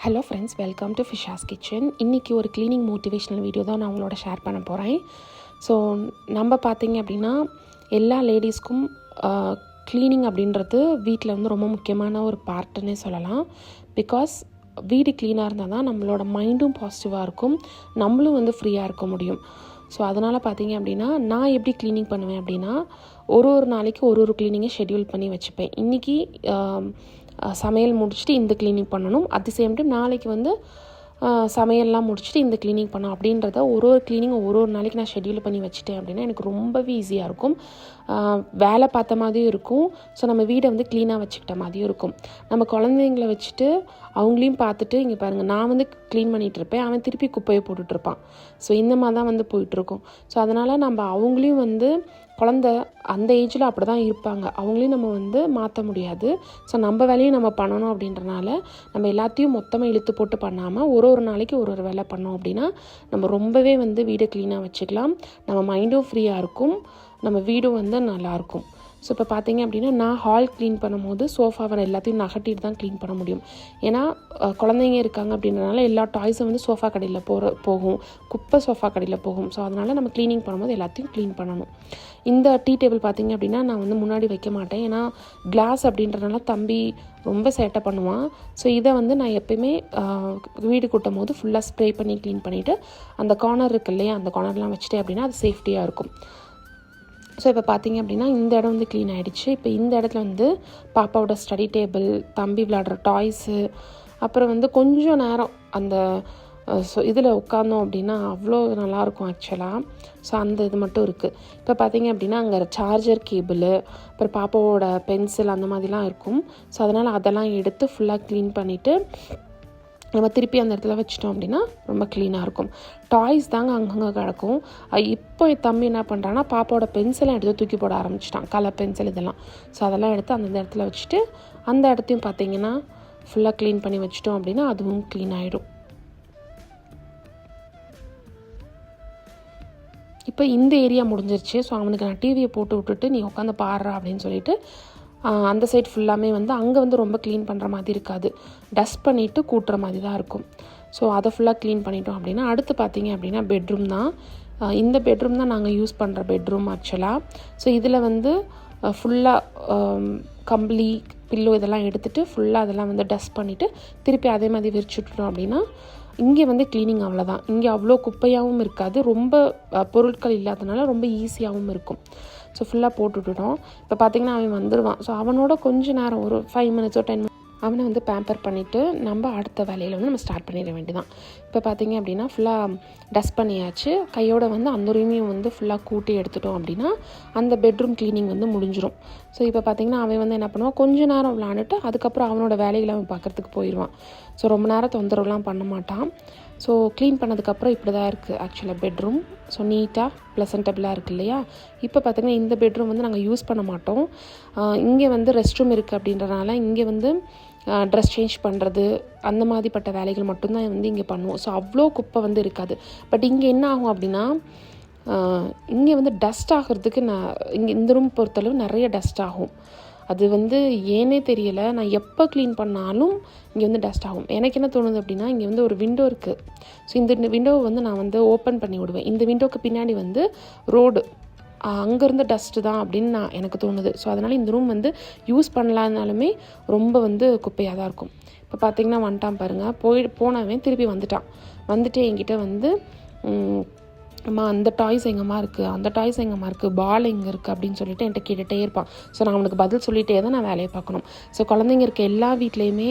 Hello friends, welcome to ஃபிஷாஸ் kitchen. இன்றைக்கி ஒரு க்ளீனிங் மோட்டிவேஷ்னல் வீடியோ தான் நான் உங்களோட ஷேர் பண்ண போகிறேன். ஸோ நம்ம பார்த்திங்க அப்படின்னா எல்லா லேடிஸ்க்கும் க்ளீனிங் அப்படின்றது வீட்டில் வந்து ரொம்ப முக்கியமான ஒரு பார்ட்டுன்னே சொல்லலாம். பிகாஸ் வீடு க்ளீனாக இருந்தால் தான் நம்மளோட மைண்டும் பாசிட்டிவாக இருக்கும், நம்மளும் வந்து ஃப்ரீயாக இருக்க முடியும். ஸோ அதனால் பார்த்திங்க அப்படின்னா நான் எப்படி க்ளீனிங் பண்ணுவேன் அப்படின்னா ஒரு நாளைக்கு ஒரு க்ளீனிங்கை ஷெட்யூல் பண்ணி வச்சுப்பேன். இன்றைக்கி சமையல் முடிச்சுட்டு இந்த க்ளீனிங் பண்ணணும், அட் தி சேம் டைம் நாளைக்கு வந்து சமையல்லாம் முடிச்சுட்டு இந்த க்ளீனிங் பண்ணணும் அப்படின்றத ஒரு க்ளீனிங் ஒரு நாளைக்கு நான் ஷெட்யூல் பண்ணி வச்சுட்டேன் அப்படின்னா எனக்கு ரொம்பவே ஈஸியாக இருக்கும். வேலை பார்த்த மாதிரியும் இருக்கும். ஸோ நம்ம வீடை வந்து க்ளீனாக வச்சுக்கிட்ட மாதிரியும் இருக்கும். நம்ம குழந்தைங்கள வச்சுட்டு அவங்களையும் பார்த்துட்டு இங்கே பாருங்கள், நான் வந்து க்ளீன் பண்ணிகிட்ருப்பேன், அவன் திருப்பி குப்பையை போட்டுட்ருப்பான். ஸோ இந்த மாதிரி தான் வந்து போயிட்டுருக்கும். ஸோ அதனால் நம்ம அவங்களையும் வந்து குழந்த அந்த ஏஜில் அப்படி தான் இருப்பாங்க, அவங்களையும் நம்ம வந்து மாற்ற முடியாது. ஸோ நம்ம வேலையும் நம்ம பண்ணணும் அப்படின்றனால நம்ம எல்லாத்தையும் மொத்தமாக இழுத்து போட்டு பண்ணாமல் ஒரு நாளைக்கு ஒரு வேலை பண்ணோம் அப்படின்னா நம்ம ரொம்பவே வந்து வீடை க்ளீனாக வச்சுக்கலாம். நம்ம மைண்டும் ஃப்ரீயாக இருக்கும், நம்ம வீடும் வந்து நல்லாயிருக்கும். ஸோ இப்போ பார்த்தீங்க அப்படின்னா நான் ஹால் க்ளீன் பண்ணும்போது சோஃபாவை எல்லாத்தையும் நகட்டிட்டு தான் க்ளீன் பண்ண முடியும். ஏன்னா குழந்தைங்க இருக்காங்க அப்படின்றனால எல்லா டாய்ஸும் வந்து சோஃபா கடையில் போகும், குப்பை சோஃபா கடையில் போகும். ஸோ அதனால் நம்ம க்ளீனிங் பண்ணும்போது எல்லாத்தையும் க்ளீன் பண்ணணும். இந்த டீ டேபிள் பார்த்திங்க அப்படின்னா நான் வந்து முன்னாடி வைக்க மாட்டேன், ஏன்னா கிளாஸ் அப்படின்றனால தம்பி ரொம்ப சேட்டை பண்ணுவான். ஸோ இதை வந்து நான் எப்போயுமே வீடு கூட்டும் போது ஃபுல்லாக ஸ்ப்ரே பண்ணி க்ளீன் பண்ணிவிட்டு அந்த கார்னர் இருக்கு இல்லையா, அந்த கார்னர்லாம் வச்சுட்டேன் அப்படின்னா அது சேஃப்டியாக இருக்கும். ஸோ இப்போ பார்த்திங்க அப்படின்னா இந்த இடம் வந்து க்ளீன் ஆகிடுச்சு. இப்போ இந்த இடத்துல வந்து பாப்பாவோட ஸ்டடி டேபிள், தம்பி விளையாடுற டாய்ஸு, அப்புறம் வந்து கொஞ்சம் நேரம் அந்த இதில் உட்காந்தோம் அப்படின்னா அவ்வளோ நல்லாயிருக்கும் ஆக்சுவலாக. ஸோ அந்த இது மட்டும் இருக்குது. இப்போ பார்த்திங்க அப்படின்னா அங்கே சார்ஜர் கேபிள், அப்புறம் பாப்பாவோட பென்சில் அந்த மாதிரிலாம் இருக்கும். ஸோ அதனால் அதெல்லாம் எடுத்து ஃபுல்லாக க்ளீன் பண்ணிவிட்டு நம்ம திருப்பி அந்த இடத்துல வச்சிட்டோம் அப்படின்னா ரொம்ப க்ளீனாக இருக்கும். டாய்ஸ் தாங்க அங்கங்கே கிடக்கும். இப்போ என் தம்பி என்ன பண்ணுறான்னா பாப்பாவோட பென்சிலை எடுத்து தூக்கி போட ஆரம்பிச்சிட்டான், கலர் பென்சில் இதெல்லாம். ஸோ அதெல்லாம் எடுத்து அந்த இடத்துல வச்சுட்டு அந்த இடத்தையும் பார்த்திங்கன்னா ஃபுல்லாக க்ளீன் பண்ணி வச்சிட்டோம் அப்படின்னா அதுவும் க்ளீன் ஆகிடும். இப்போ இந்த ஏரியா முடிஞ்சிருச்சு. ஸோ அவனுக்கு நான் டிவியை போட்டு விட்டுட்டு நீ உட்காந்து பாடுறா அப்படின்னு சொல்லிட்டு அந்த சைட் ஃபுல்லாமே வந்து அங்கே வந்து ரொம்ப க்ளீன் பண்ணுற மாதிரி இருக்காது, டஸ்ட் பண்ணிவிட்டு கூட்டுற மாதிரி தான் இருக்கும். ஸோ அதை ஃபுல்லாக க்ளீன் பண்ணிட்டோம் அப்படின்னா அடுத்து பார்த்திங்க அப்படின்னா பெட்ரூம் தான். இந்த பெட்ரூம் தான் நாங்கள் யூஸ் பண்ணுற பெட்ரூம் ஆக்சுவலாக. ஸோ இதில் வந்து ஃபுல்லாக கம்பளி பில்லோ இதெல்லாம் எடுத்துகிட்டு ஃபுல்லாக அதெல்லாம் வந்து டஸ்ட் பண்ணிவிட்டு திருப்பி அதே மாதிரி விரிச்சுட்டோம் அப்படின்னா இங்கே வந்து க்ளீனிங் அவ்வளோதான். இங்கே அவ்வளோ குப்பையாகவும் இருக்காது, ரொம்ப பொருட்கள் இல்லாதனால ரொம்ப ஈஸியாகவும் இருக்கும். ஸோ ஃபுல்லாக போட்டுவிட்டோம். இப்போ பார்த்திங்கன்னா அவன் வந்துடுவான். ஸோ அவனோட கொஞ்சம் நேரம் ஒரு 5 மினிட்ஸோ 10 மினிட்ஸ் அவனை வந்து பேம்பர் பண்ணிவிட்டு நம்ம அடுத்த வேலையில் வந்து நம்ம ஸ்டார்ட் பண்ணிட வேண்டியதான். இப்போ பார்த்திங்க அப்படின்னா ஃபுல்லாக டஸ்ட் பண்ணியாச்சு. கையோட வந்து அந்த ரூமையும் வந்து ஃபுல்லாக கூட்டி எடுத்துட்டோம் அப்படின்னா அந்த பெட்ரூம் க்ளீனிங் வந்து முடிஞ்சிடும். ஸோ இப்போ பார்த்திங்கன்னா அவன் வந்து என்ன பண்ணுவான், கொஞ்சம் நேரம் விளாண்டுட்டு அதுக்கப்புறம் அவனோட வேலைகளை அவன் பார்க்குறதுக்கு போயிடுவான். ஸோ ரொம்ப நேரம் தொந்தரவுலாம் பண்ண மாட்டான். ஸோ க்ளீன் பண்ணதுக்கப்புறம் இப்படி தான் இருக்குது ஆக்சுவலாக பெட்ரூம். ஸோ நீட்டாக ப்ளசன்டபுளாக இருக்குது இல்லையா. இப்போ பார்த்திங்கன்னா இந்த பெட்ரூம் வந்து நாங்கள் யூஸ் பண்ண மாட்டோம். இங்கே வந்து ரெஸ்ட் ரூம் இருக்குது அப்படின்றனால இங்கே வந்து ட்ரெஸ் சேஞ்ச் பண்ணுறது அந்த மாதிரிப்பட்ட வேலைகள் மட்டும்தான் வந்து இங்கே பண்ணுவோம். ஸோ அவ்வளோ குப்பை வந்து இருக்காது. பட் இங்கே என்ன ஆகும் அப்படின்னா இங்கே வந்து டஸ்ட் ஆகிறதுக்கு இங்கே இந்த ரூம் பொறுத்தளவு நிறைய டஸ்ட் ஆகும். அது வந்து ஏனே தெரியலை, நான் எப்போ க்ளீன் பண்ணாலும் இங்கே வந்து டஸ்ட் ஆகும். எனக்கு என்ன தோணுது அப்படின்னா இங்கே வந்து ஒரு விண்டோ இருக்குது. ஸோ இந்த விண்டோவை வந்து நான் வந்து ஓப்பன் பண்ணி விடுவேன். இந்த விண்டோவுக்கு பின்னாடி வந்து ரோடு, அங்கேருந்து டஸ்ட்டு தான் அப்படின்னு எனக்கு தோணுது. ஸோ அதனால் இந்த ரூம் வந்து யூஸ் பண்ணலான்னாலுமே ரொம்ப வந்து குப்பையாக தான் இருக்கும். இப்போ பார்த்திங்கன்னா வந்துட்டான் பாருங்கள், போனவன் திருப்பி வந்துட்டு என்கிட்ட வந்து அம்மா அந்த டாய்ஸ் எங்கம்மா இருக்குது, அந்த டாய்ஸ் எங்கம்மா இருக்குது, பால் எங்கே இருக்குது அப்படின்னு சொல்லிட்டு என்கிட்ட கேட்டுகிட்டே இருப்பான். ஸோ நான் அவனுக்கு பதில் சொல்லிகிட்டே தான் நான் வேலையை பார்க்கணும். ஸோ குழந்தைங்க இருக்க எல்லா வீட்லேயுமே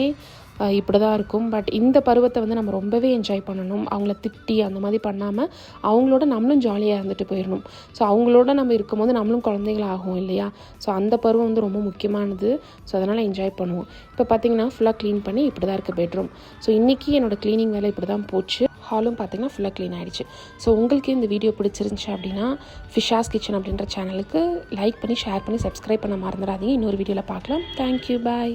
இப்படி தான் இருக்கும். பட் இந்த பருவத்தை வந்து நம்ம ரொம்பவே என்ஜாய் பண்ணணும். அவங்கள திட்டி அந்த மாதிரி பண்ணாமல் அவங்களோட நம்மளும் ஜாலியாக இருந்துட்டு போயிடணும். ஸோ அவங்களோட நம்ம இருக்கும்போது நம்மளும் குழந்தைங்களாகும் இல்லையா. ஸோ அந்த பருவம் வந்து ரொம்ப முக்கியமானது. ஸோ அதனால் என்ஜாய் பண்ணுவோம். இப்போ பார்த்திங்கன்னா ஃபுல்லாக க்ளீன் பண்ணி இப்படி தான் இருக்குது பெட்ரூம். ஸோ இன்றைக்கி என்னோடய க்ளீனிங் வேலை இப்படி தான் போச்சு. ஹாலும் பார்த்திங்கன்னா ஃபுல்லாக க்ளீன் ஆகிடுச்சு. ஸோ உங்களுக்கு இந்த வீடியோ பிடிச்சிருந்துச்சு அப்படின்னா ஃபிஷாஸ் கிச்சன் அப்படின்ற சேனலுக்கு லைக் பண்ணி ஷேர் பண்ணி சப்ஸ்கிரைப் பண்ண மறந்துடாதீங்க. இன்னொரு வீடியோவில் பார்க்கலாம். தேங்க்யூ, பாய்.